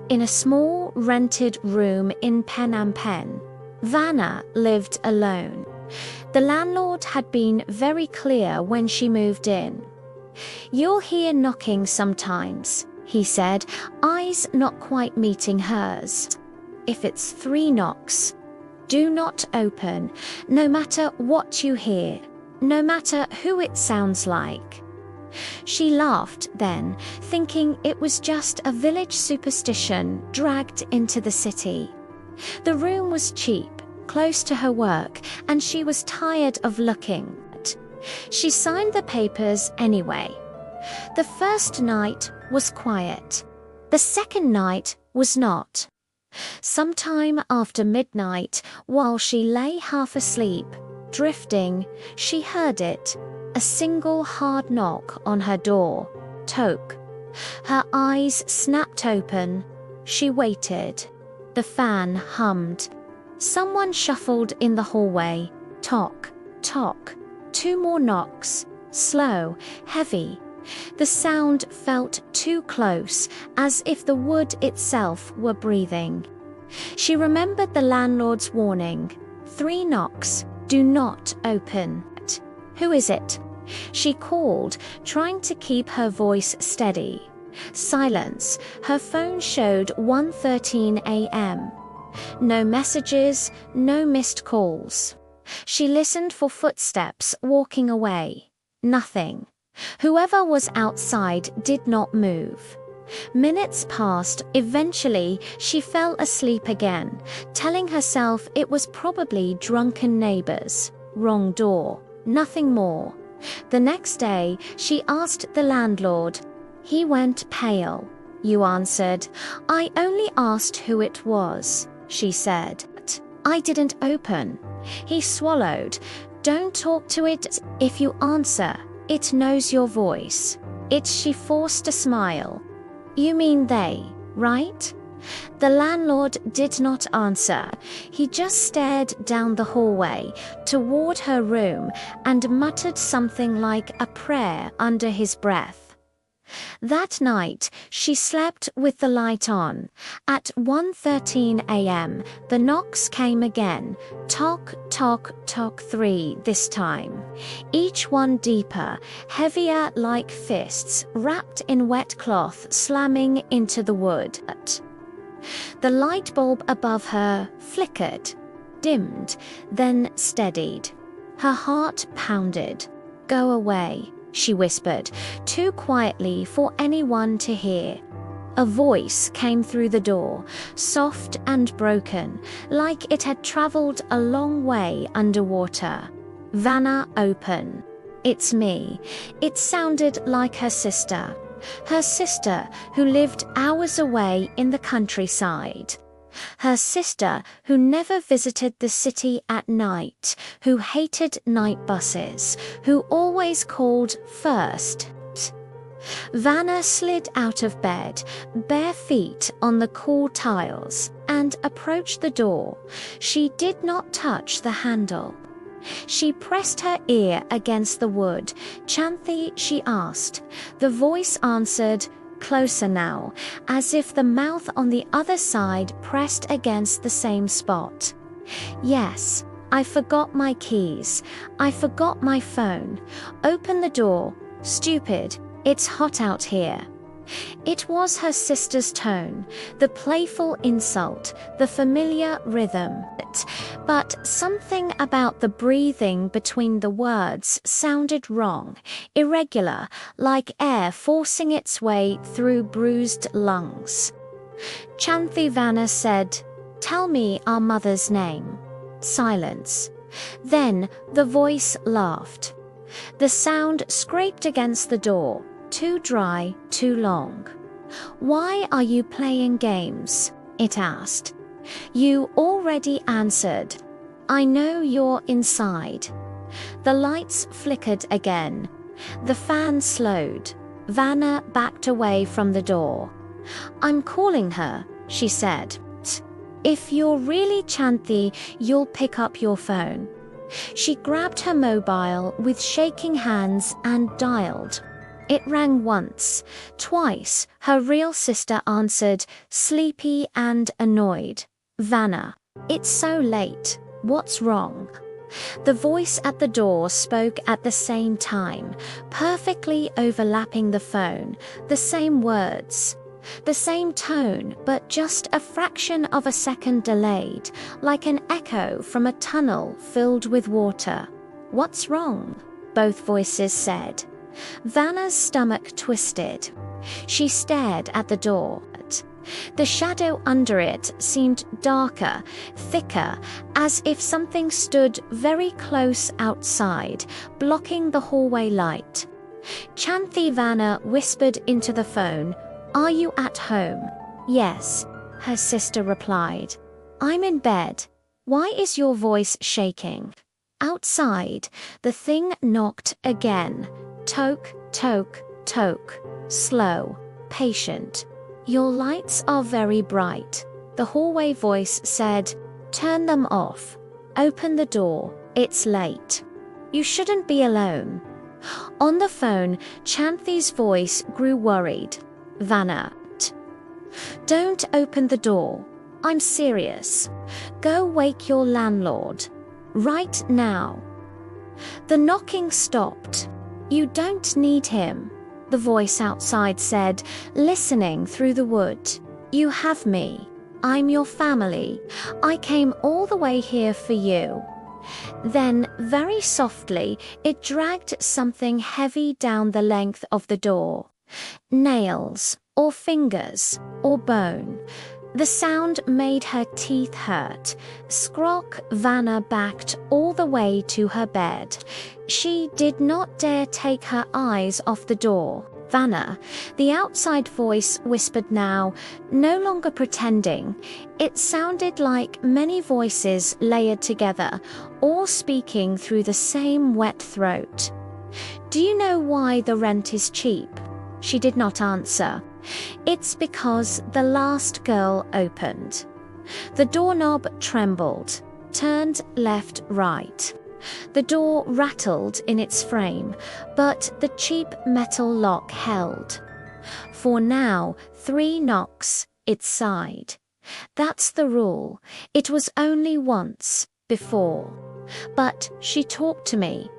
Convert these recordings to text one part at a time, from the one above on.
In a small rented room in Phnom Penh, Vanna lived alone. The landlord had been very clear when she moved in. "You'll hear knocking sometimes," he said, eyes not quite meeting hers. "If it's 3 knocks, do not open, no matter what you hear, no matter who it sounds like." She laughed then, thinking it was just a village superstition dragged into the city. The room was cheap, close to her work, and she was tired of looking. She signed the papers anyway. The first night was quiet. The second night was not. Sometime after midnight, while she lay half asleep, drifting, she heard it. A single hard knock on her door. Toke. Her eyes snapped open. She waited. The fan hummed. Someone shuffled in the hallway. Tock, tock. 2 more knocks. Slow, heavy. The sound felt too close, as if the wood itself were breathing. She remembered the landlord's warning. 3 knocks. Do not open. "Who is it?" She called, trying to keep her voice steady. Silence. Her phone showed 1:13 a.m. No messages, no missed calls. She listened for footsteps walking away. Nothing. Whoever was outside did not move. Minutes passed. Eventually, she fell asleep again, telling herself it was probably drunken neighbors. Wrong door. Nothing more. The next day, she asked the landlord. He went pale. "You answered." "I only asked who it was," she said. "I didn't open." He swallowed. "Don't talk to it. If you answer, it knows your voice." She forced a smile. "You mean they, right?" The landlord did not answer. He just stared down the hallway toward her room and muttered something like a prayer under his breath. That night, she slept with the light on. At 1:13 a.m., the knocks came again. Tock, tock, tock, 3 this time. Each one deeper, heavier like fists wrapped in wet cloth slamming into the wood. The light bulb above her flickered, dimmed, then steadied. Her heart pounded. "Go away," she whispered, too quietly for anyone to hear. A voice came through the door, soft and broken, like it had traveled a long way underwater. "Vanna, open." "It's me." It sounded like her sister. Her sister, who lived hours away in the countryside. Her sister, who never visited the city at night, who hated night buses, who always called first. Vanna slid out of bed, bare feet on the cool tiles, and approached the door. She did not touch the handle. She pressed her ear against the wood. "Chanthi," she asked. The voice answered, closer now, as if the mouth on the other side pressed against the same spot. "Yes, I forgot my keys. I forgot my phone. Open the door. Stupid, it's hot out here." It was her sister's tone, the playful insult, the familiar rhythm. But something about the breathing between the words sounded wrong, irregular, like air forcing its way through bruised lungs. "Chanthi," Vanna said, "tell me our mother's name." Silence. Then the voice laughed. The sound scraped against the door. Too dry, too long. "Why are you playing games?" it asked. "You already answered. I know you're inside." The lights flickered again. The fan slowed. Vanna backed away from the door. "I'm calling her," she said. "If you're really Chanthi, you'll pick up your phone." She grabbed her mobile with shaking hands and dialed. It rang once, twice. Her real sister answered, sleepy and annoyed. Vanna, it's so late. What's wrong? The voice at the door spoke at the same time, perfectly overlapping the phone, the same words, the same tone, but just a fraction of a second delayed, like an echo from a tunnel filled with water. What's wrong? Both voices said. Vanna's stomach twisted. She stared at the door. The shadow under it seemed darker, thicker, as if something stood very close outside, blocking the hallway light. Chanthi, Vanna whispered into the phone, "Are you at home?" "Yes," her sister replied. "I'm in bed. Why is your voice shaking?" Outside, the thing knocked again. Toke, toke, toke. Slow, patient. "Your lights are very bright," the hallway voice said. "Turn them off. Open the door. It's late. You shouldn't be alone." On the phone, Chanthi's voice grew worried. "Vanna, don't open the door. I'm serious. Go wake your landlord. Right now." The knocking stopped. "You don't need him," the voice outside said, listening through the wood. "You have me. I'm your family. I came all the way here for you." Then, very softly, it dragged something heavy down the length of the door. Nails, or fingers, or bone. The sound made her teeth hurt. Scrock, Vanna backed all the way to her bed. She did not dare take her eyes off the door. "Vanna," the outside voice whispered now, no longer pretending. It sounded like many voices layered together, all speaking through the same wet throat. "Do you know why the rent is cheap?" She did not answer. "It's because the last girl opened." The doorknob trembled, turned left, right. The door rattled in its frame, but the cheap metal lock held. For now, 3 knocks, it sighed. That's the rule. It was only once, before. But she talked to me.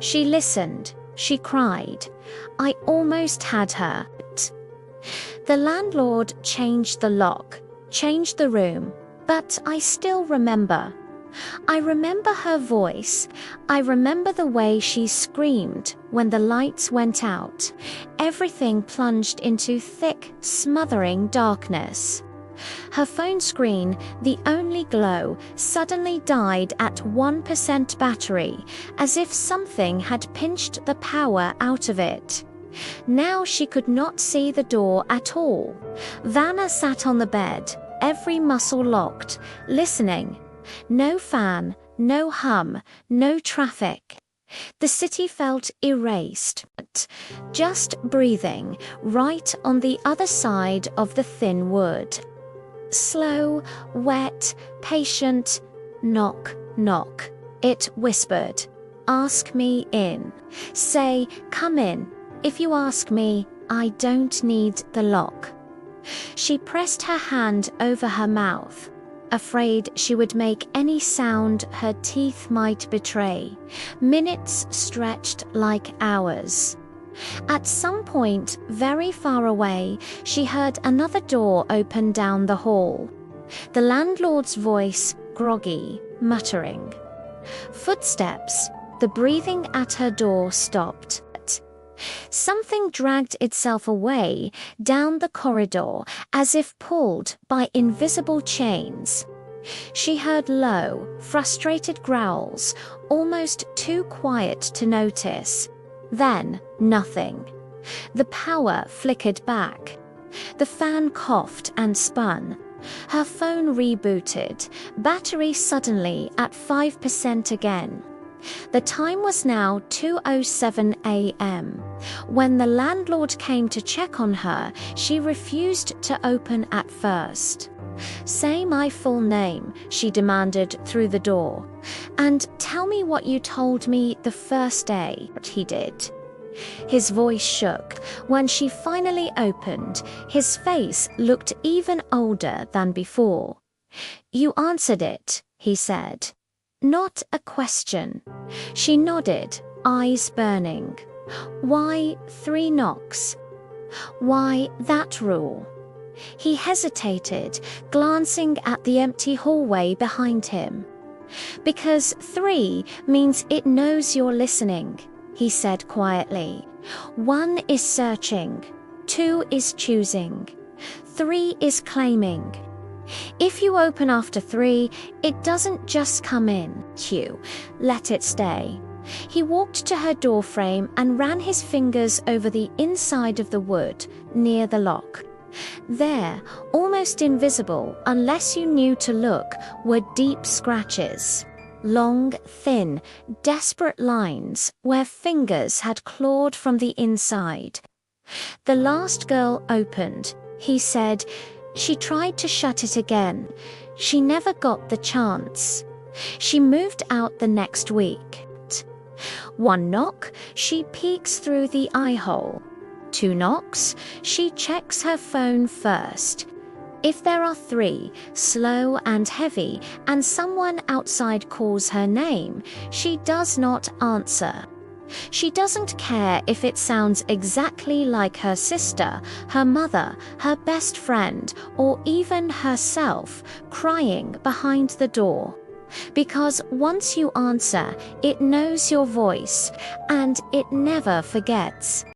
She listened. She cried. I almost had her. The landlord changed the lock, changed the room, but I still remember. I remember her voice. I remember the way she screamed when the lights went out. Everything plunged into thick, smothering darkness. Her phone screen, the only glow, suddenly died at 1% battery, as if something had pinched the power out of it. Now she could not see the door at all. Vanna sat on the bed, every muscle locked, listening. No fan, no hum, no traffic. The city felt erased, just breathing, right on the other side of the thin wood. Slow, wet, patient, knock, knock. It whispered, "Ask me in. Say, come in. If you ask me, I don't need the lock." She pressed her hand over her mouth, afraid she would make any sound her teeth might betray. Minutes stretched like hours. At some point, very far away, she heard another door open down the hall. The landlord's voice, groggy, muttering. Footsteps. The breathing at her door stopped. Something dragged itself away down the corridor as if pulled by invisible chains. She heard low, frustrated growls, almost too quiet to notice. Then, nothing. The power flickered back. The fan coughed and spun. Her phone rebooted, battery suddenly at 5% again. The time was now 2:07 a.m. When the landlord came to check on her, she refused to open at first. "Say my full name," she demanded through the door. "And tell me what you told me the first day." He did. His voice shook. When she finally opened, his face looked even older than before. "You answered it," he said. "Not a question." She nodded, eyes burning. "Why 3 knocks? Why that rule?" He hesitated, glancing at the empty hallway behind him. "Because 3 means it knows you're listening," he said quietly. "1 is searching, 2 is choosing, 3 is claiming. If you open after 3, it doesn't just come in, you let it stay." He walked to her doorframe and ran his fingers over the inside of the wood, near the lock. There, almost invisible unless you knew to look, were deep scratches. Long, thin, desperate lines where fingers had clawed from the inside. The last girl opened, he said. She tried to shut it again. She never got the chance. She moved out the next week. 1 knock, she peeks through the eye hole. 2 knocks, she checks her phone first. If there are 3, slow and heavy, and someone outside calls her name, she does not answer. She doesn't care if it sounds exactly like her sister, her mother, her best friend, or even herself crying behind the door. Because once you answer, it knows your voice, and it never forgets.